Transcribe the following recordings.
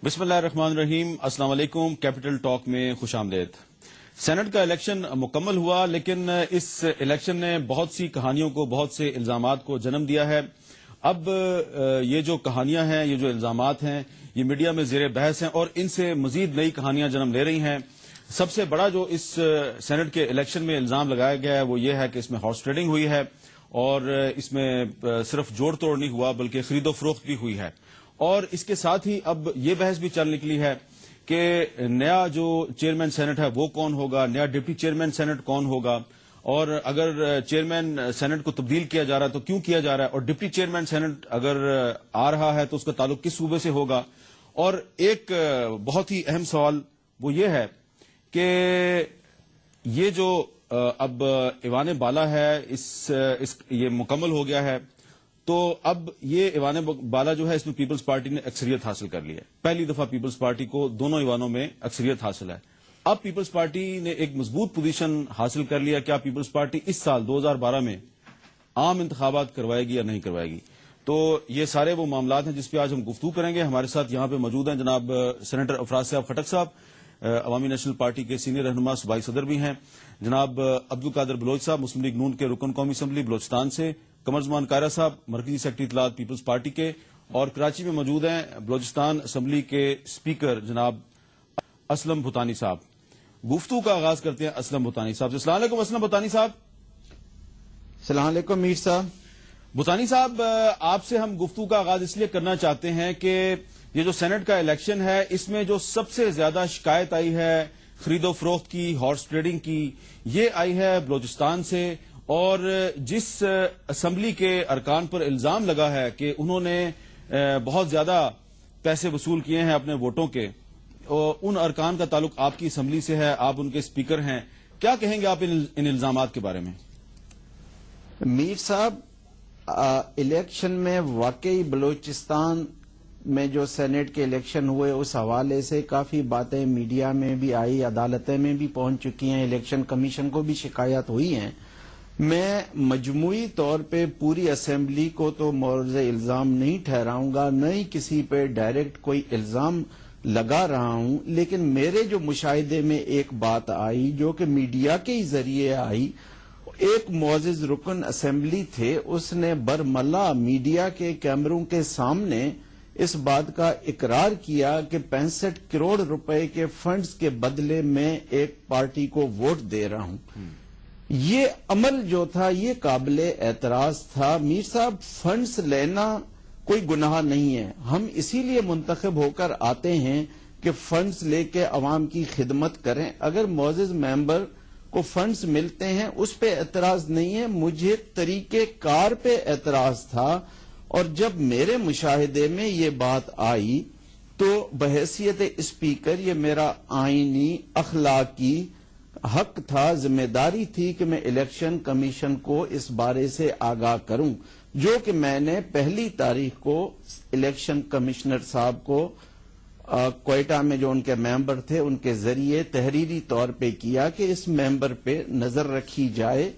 بسم اللہ الرحمن الرحیم. السلام علیکم. کیپٹل ٹاک میں خوش آمدید. سینٹ کا الیکشن مکمل ہوا، لیکن اس الیکشن نے بہت سی کہانیوں کو، بہت سے الزامات کو جنم دیا ہے. اب یہ جو کہانیاں ہیں، یہ جو الزامات ہیں، یہ میڈیا میں زیر بحث ہیں اور ان سے مزید نئی کہانیاں جنم لے رہی ہیں. سب سے بڑا جو اس سینٹ کے الیکشن میں الزام لگایا گیا ہے وہ یہ ہے کہ اس میں ہارس ٹریڈنگ ہوئی ہے اور اس میں صرف جوڑ توڑ نہیں ہوا بلکہ خرید و فروخت بھی ہوئی ہے. اور اس کے ساتھ ہی اب یہ بحث بھی چل نکلی ہے کہ نیا جو چیئرمین سینٹ ہے وہ کون ہوگا، نیا ڈپٹی چیئرمین سینٹ کون ہوگا، اور اگر چیئرمین سینٹ کو تبدیل کیا جا رہا ہے تو کیوں کیا جا رہا ہے، اور ڈپٹی چیئرمین سینٹ اگر آ رہا ہے تو اس کا تعلق کس صوبے سے ہوگا. اور ایک بہت ہی اہم سوال وہ یہ ہے کہ یہ جو اب ایوان بالا ہے یہ مکمل ہو گیا ہے، تو اب یہ ایوان بالا جو ہے اس میں پیپلز پارٹی نے اکثریت حاصل کر لی ہے. پہلی دفعہ پیپلز پارٹی کو دونوں ایوانوں میں اکثریت حاصل ہے. اب پیپلز پارٹی نے ایک مضبوط پوزیشن حاصل کر لیا. کیا پیپلز پارٹی اس سال 2012 میں عام انتخابات کروائے گی یا نہیں کروائے گی؟ تو یہ سارے وہ معاملات ہیں جس پہ آج ہم گفتگو کریں گے. ہمارے ساتھ یہاں پہ موجود ہیں جناب سینیٹر افراز صاحب خٹک صاحب، عوامی نیشنل پارٹی کے سینئر رہنما صوبائی صدر بھی ہیں، جناب عبدالقادر بلوچ صاحب مسلم لیگ نون کے رکن قومی اسمبلی بلوچستان سے، قمر زمان کائرہ صاحب مرکزی سیکرٹری اطلاعات پیپلز پارٹی کے، اور کراچی میں موجود ہیں بلوچستان اسمبلی کے اسپیکر جناب اسلم بھوتانی صاحب. گفتگو کا آغاز کرتے ہیں اسلم بھوتانی صاحب سے. السلام علیکم اسلم بھوتانی صاحب. السلام علیکم میر صاحب. بھوتانی صاحب، آپ سے ہم گفتگو کا آغاز اس لیے کرنا چاہتے ہیں کہ یہ جو سینٹ کا الیکشن ہے اس میں جو سب سے زیادہ شکایت آئی ہے خرید و فروخت کی، ہارس ٹریڈنگ کی، یہ آئی ہے بلوچستان سے. اور جس اسمبلی کے ارکان پر الزام لگا ہے کہ انہوں نے بہت زیادہ پیسے وصول کیے ہیں اپنے ووٹوں کے، ان ارکان کا تعلق آپ کی اسمبلی سے ہے، آپ ان کے اسپیکر ہیں. کیا کہیں گے آپ ان الزامات کے بارے میں؟ میر صاحب، الیکشن میں واقعی بلوچستان میں جو سینٹ کے الیکشن ہوئے اس حوالے سے کافی باتیں میڈیا میں بھی آئی، عدالتیں میں بھی پہنچ چکی ہیں، الیکشن کمیشن کو بھی شکایات ہوئی ہیں. میں مجموعی طور پہ پوری اسمبلی کو تو مورد الزام نہیں ٹھہراؤں گا، نہ ہی کسی پہ ڈائریکٹ کوئی الزام لگا رہا ہوں، لیکن میرے جو مشاہدے میں ایک بات آئی جو کہ میڈیا کے ہی ذریعے آئی. ایک معزز رکن اسمبلی تھے، اس نے برملا میڈیا کے کیمروں کے سامنے اس بات کا اقرار کیا کہ 65 کروڑ روپے کے فنڈز کے بدلے میں ایک پارٹی کو ووٹ دے رہا ہوں. یہ عمل جو تھا یہ قابل اعتراض تھا. میر صاحب، فنڈز لینا کوئی گناہ نہیں ہے. ہم اسی لیے منتخب ہو کر آتے ہیں کہ فنڈز لے کے عوام کی خدمت کریں. اگر معزز ممبر کو فنڈز ملتے ہیں اس پہ اعتراض نہیں ہے، مجھے طریقہ کار پہ اعتراض تھا. اور جب میرے مشاہدے میں یہ بات آئی تو بحیثیت اسپیکر یہ میرا آئینی اخلاقی حق تھا، ذمہ داری تھی کہ میں الیکشن کمیشن کو اس بارے سے آگاہ کروں، جو کہ میں نے 1 تاریخ کو الیکشن کمشنر صاحب کو کوئٹہ میں جو ان کے ممبر تھے ان کے ذریعے تحریری طور پہ کیا کہ اس ممبر پہ نظر رکھی جائے.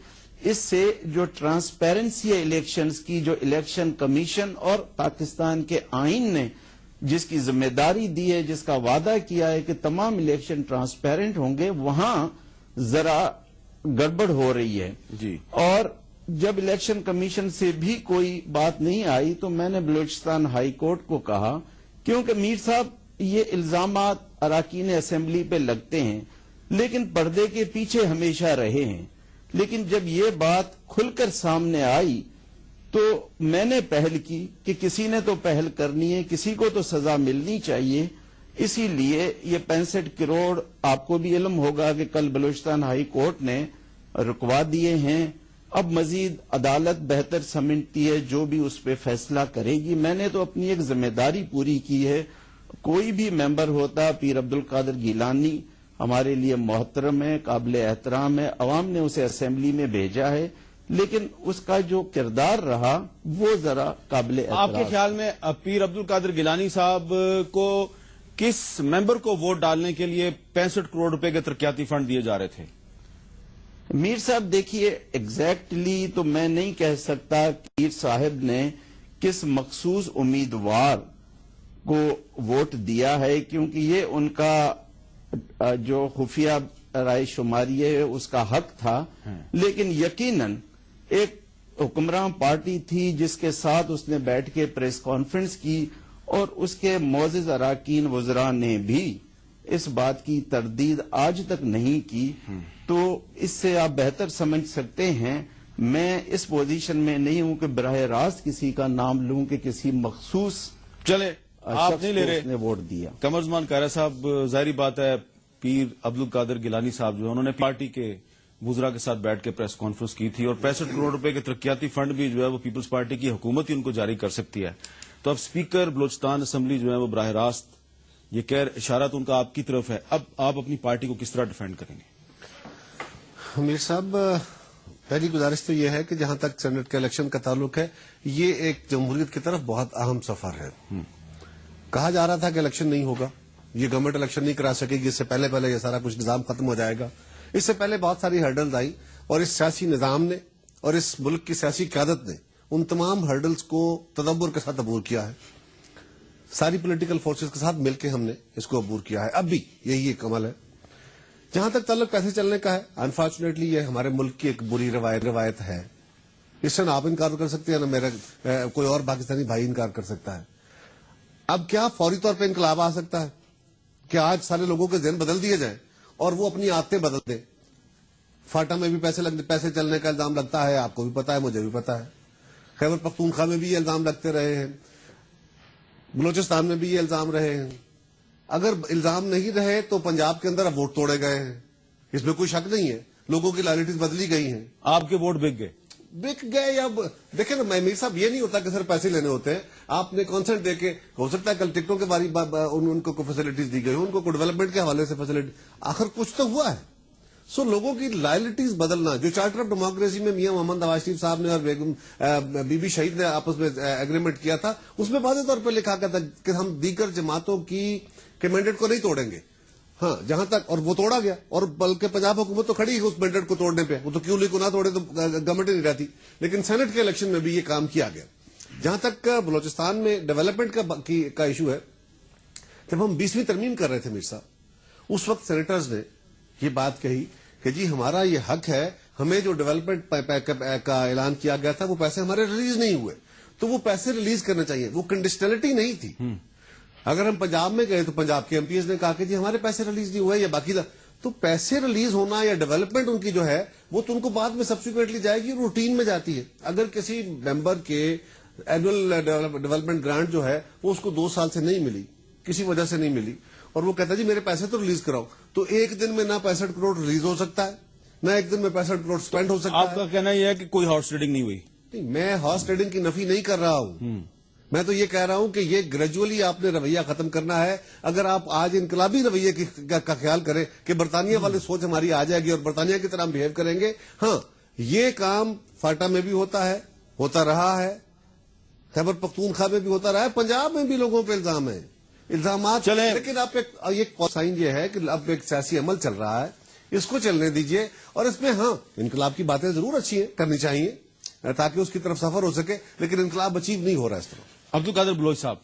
اس سے جو ٹرانسپیرنسی ہے الیکشنز کی، جو الیکشن کمیشن اور پاکستان کے آئین نے جس کی ذمہ داری دی ہے، جس کا وعدہ کیا ہے کہ تمام الیکشن ٹرانسپیرنٹ ہوں گے، وہاں ذرا گڑبڑ ہو رہی ہے. جی. اور جب الیکشن کمیشن سے بھی کوئی بات نہیں آئی تو میں نے بلوچستان ہائی کورٹ کو کہا، کیونکہ میر صاحب یہ الزامات اراکین اسمبلی پہ لگتے ہیں لیکن پردے کے پیچھے ہمیشہ رہے ہیں. لیکن جب یہ بات کھل کر سامنے آئی تو میں نے پہل کی کہ کسی نے تو پہل کرنی ہے، کسی کو تو سزا ملنی چاہیے. اسی لیے یہ 65 کروڑ آپ کو بھی علم ہوگا کہ کل بلوچستان ہائی کورٹ نے رکوا دیے ہیں. اب مزید عدالت بہتر سمجھتی ہے، جو بھی اس پہ فیصلہ کرے گی. میں نے تو اپنی ایک ذمہ داری پوری کی ہے. کوئی بھی ممبر ہوتا، پیر عبدالقادر گیلانی ہمارے لیے محترم ہے، قابل احترام ہے، عوام نے اسے اسمبلی میں بھیجا ہے، لیکن اس کا جو کردار رہا وہ ذرا قابل اعتراض. آپ کے خیال میں پیر عبدالقادر گیلانی صاحب کو کس ممبر کو ووٹ ڈالنے کے لیے 65 کروڑ روپے کے ترقیاتی فنڈ دیے جا رہے تھے؟ میر صاحب دیکھیے، ایگزیکٹلی تو میں نہیں کہہ سکتا کہ پیر صاحب نے کس مخصوص امیدوار کو ووٹ دیا ہے کیونکہ یہ ان کا جو خفیہ رائے شماری ہے اس کا حق تھا، لیکن یقیناً ایک حکمراں پارٹی تھی جس کے ساتھ اس نے بیٹھ کے پریس کانفرنس کی، اور اس کے معزز اراکین وزراء نے بھی اس بات کی تردید آج تک نہیں کی. تو اس سے آپ بہتر سمجھ سکتے ہیں میں اس پوزیشن میں نہیں ہوں کہ براہ راست کسی کا نام لوں کہ کسی مخصوص چلے آپ نہیں لے رہے نے ووٹ دیا. قمر زمان قاہرہ صاحب، ظاہری بات ہے پیر عبدالقادر گیلانی صاحب جو ہے انہوں نے پارٹی کے وزراء کے ساتھ بیٹھ کے پریس کانفرنس کی تھی، اور 65 کروڑ روپے کے ترقیاتی فنڈ بھی جو ہے وہ پیپلز پارٹی کی حکومت ہی ان کو جاری کر سکتی ہے. تو اب اسپیکر بلوچستان اسمبلی جو ہے وہ براہ راست یہ اشارہ تو ان کا آپ کی طرف ہے، اب آپ اپنی پارٹی کو کس طرح ڈیفینڈ کریں گے؟ میر صاحب، پہلی گزارش تو یہ ہے کہ جہاں تک سینٹ کے الیکشن کا تعلق ہے، یہ ایک جمہوریت کی طرف بہت اہم سفر ہے. کہا جا رہا تھا کہ الیکشن نہیں ہوگا، یہ گورنمنٹ الیکشن نہیں کرا سکے گی، اس سے پہلے یہ سارا کچھ نظام ختم ہو جائے گا. اس سے پہلے بہت ساری ہرڈلز آئی، اور اس سیاسی نظام نے اور اس ملک کی سیاسی قیادت نے ان تمام ہرڈلز کو تدبر کے ساتھ عبور کیا ہے. ساری پولیٹیکل فورسز کے ساتھ مل کے ہم نے اس کو عبور کیا ہے. اب بھی یہی ایک عمل ہے. جہاں تک تعلق پیسے چلنے کا ہے، انفارچونیٹلی یہ ہمارے ملک کی ایک بری روایت ہے. اس سے نہ آپ انکار کر سکتے ہیں نہ میرا کوئی اور پاکستانی بھائی انکار کر سکتا ہے. اب کیا فوری طور پہ انقلاب آ سکتا ہے کہ آج سارے لوگوں کے ذہن بدل دیے جائیں اور وہ اپنی عادتیں بدل دیں؟ فاٹا میں بھی پیسے چلنے کا الزام لگتا ہے، آپ کو بھی پتا ہے، مجھے بھی پتا ہے. خیبر پختونخوا میں بھی یہ الزام لگتے رہے ہیں، بلوچستان میں بھی یہ الزام رہے ہیں. اگر الزام نہیں رہے تو پنجاب کے اندر اب ووٹ توڑے گئے ہیں، اس میں کوئی شک نہیں ہے. لوگوں کی لائلٹیز بدلی گئی ہیں. آپ کے ووٹ بک گئے یا دیکھیں نا میر صاحب، یہ نہیں ہوتا کہ صرف پیسے لینے ہوتے ہیں. آپ نے کانسنٹ دے کے، ہو سکتا ہے کل ٹکٹوں کے بارے ان کو فیسلٹیز دی گئی، ان کو ڈیولپمنٹ کے حوالے سے فیسلٹی، آخر کچھ تو ہوا ہے. سو لوگوں کی لائلٹیز بدلنا، جو چارٹر آف ڈیموکریسی میں میاں محمد نواز شریف صاحب نے اور بیگم بی بی شہید نے آپس میں ایگریمنٹ کیا تھا، اس میں واضح طور پہ لکھا گیا تھا کہ ہم دیگر جماعتوں کی مینڈیٹ کو نہیں توڑیں گے. ہاں، جہاں تک، اور وہ توڑا گیا، اور بلکہ پنجاب حکومت تو کھڑی ہے اس مینڈیٹ کو توڑنے پہ. وہ تو کیوں کو نہ توڑے تو گورنمنٹ ہی نہیں رہتی. لیکن سینٹ کے الیکشن میں بھی یہ کام کیا گیا. جہاں تک بلوچستان میں ڈیولپمنٹ کا ایشو ہے، جب ہم 20ویں ترمیم کر رہے تھے میر صاحب، اس وقت سینیٹرز نے یہ بات کہی کہ جی ہمارا یہ حق ہے، ہمیں جو ڈیولپمنٹ کا اعلان کیا گیا تھا وہ پیسے ہمارے ریلیز نہیں ہوئے، تو وہ پیسے ریلیز کرنے چاہیے. وہ کنڈیشنلٹی نہیں تھی. اگر ہم پنجاب میں گئے تو پنجاب کے ایم پیز نے کہا کہ جی ہمارے پیسے ریلیز نہیں ہوئے یا باقی تو پیسے ریلیز ہونا یا ڈیولپمنٹ ان کی جو ہے وہ تو ان کو بعد میں سبسیکوینٹلی جائے گی، روٹین میں جاتی ہے. اگر کسی ممبر کے اینوئل ڈیولپمنٹ گرانٹ جو ہے وہ اس کو 2 سال سے نہیں ملی، کسی وجہ سے نہیں ملی، اور وہ کہتا ہے جی میرے پیسے تو ریلیز کراؤ، تو ایک دن میں نہ 65 کروڑ ریلیز ہو سکتا ہے، نہ ایک دن میں 65 کروڑ سپینڈ ہو سکتا ہے. آپ کا کہنا یہ ہے کہ کوئی ہارس ٹریڈنگ نہیں ہوئی؟ نہیں، میں ہارس ٹریڈنگ کی نفی نہیں کر رہا ہوں. میں تو یہ کہہ رہا ہوں کہ یہ گریجولی آپ نے رویہ ختم کرنا ہے. اگر آپ آج انقلابی رویے کا خیال کریں کہ برطانیہ والی سوچ ہماری آ جائے گی اور برطانیہ کی طرح ہم بہیو کریں گے، ہاں یہ کام فاٹا میں بھی ہوتا ہے، ہوتا رہا ہے، خیبر پختونخوا میں بھی ہوتا رہا ہے، پنجاب میں بھی لوگوں پہ الزامات چلیں. لیکن آپ ایک سائن یہ ہے کہ اب ایک سیاسی عمل چل رہا ہے، اس کو چلنے دیجئے. اور اس میں ہاں انقلاب کی باتیں ضرور اچھی ہیں، کرنی چاہیے تاکہ اس کی طرف سفر ہو سکے، لیکن انقلاب اچیو نہیں ہو رہا اس طرح. عبدالقادر بلوچ صاحب،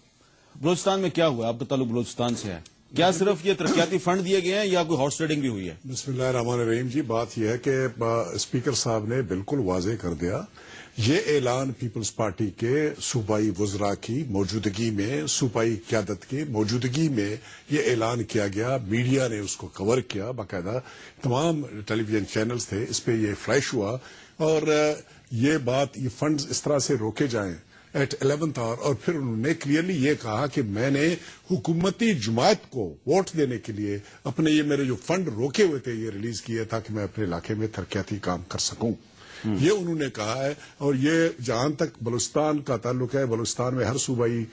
بلوچستان میں کیا ہوا؟ آپ کا تعلق بلوچستان سے ہے، کیا صرف یہ ترقیاتی فنڈ دیے گئے ہیں یا کوئی ہارس ٹریڈنگ بھی ہوئی ہے؟ بسم اللہ الرحمن الرحیم. جی بات یہ ہے کہ اسپیکر صاحب نے بالکل واضح کر دیا، یہ اعلان پیپلز پارٹی کے صوبائی وزراء کی موجودگی میں، صوبائی قیادت کی موجودگی میں یہ اعلان کیا گیا. میڈیا نے اس کو کور کیا، باقاعدہ تمام ٹیلی ویژن چینلز تھے، اس پہ یہ فلیش ہوا. اور یہ بات، یہ فنڈز اس طرح سے روکے جائیں ایٹ 11th آور. اور پھر انہوں نے کلیئرلی یہ کہا کہ میں نے حکومتی جماعت کو ووٹ دینے کے لیے اپنے یہ میرے جو فنڈ روکے ہوئے تھے یہ ریلیز کیے تاکہ میں اپنے علاقے میں ترقیاتی کام کر سکوں. یہ انہوں نے کہا ہے. اور یہ جہاں تک بلوچستان کا تعلق ہے، بلوچستان میں ہر صوبائی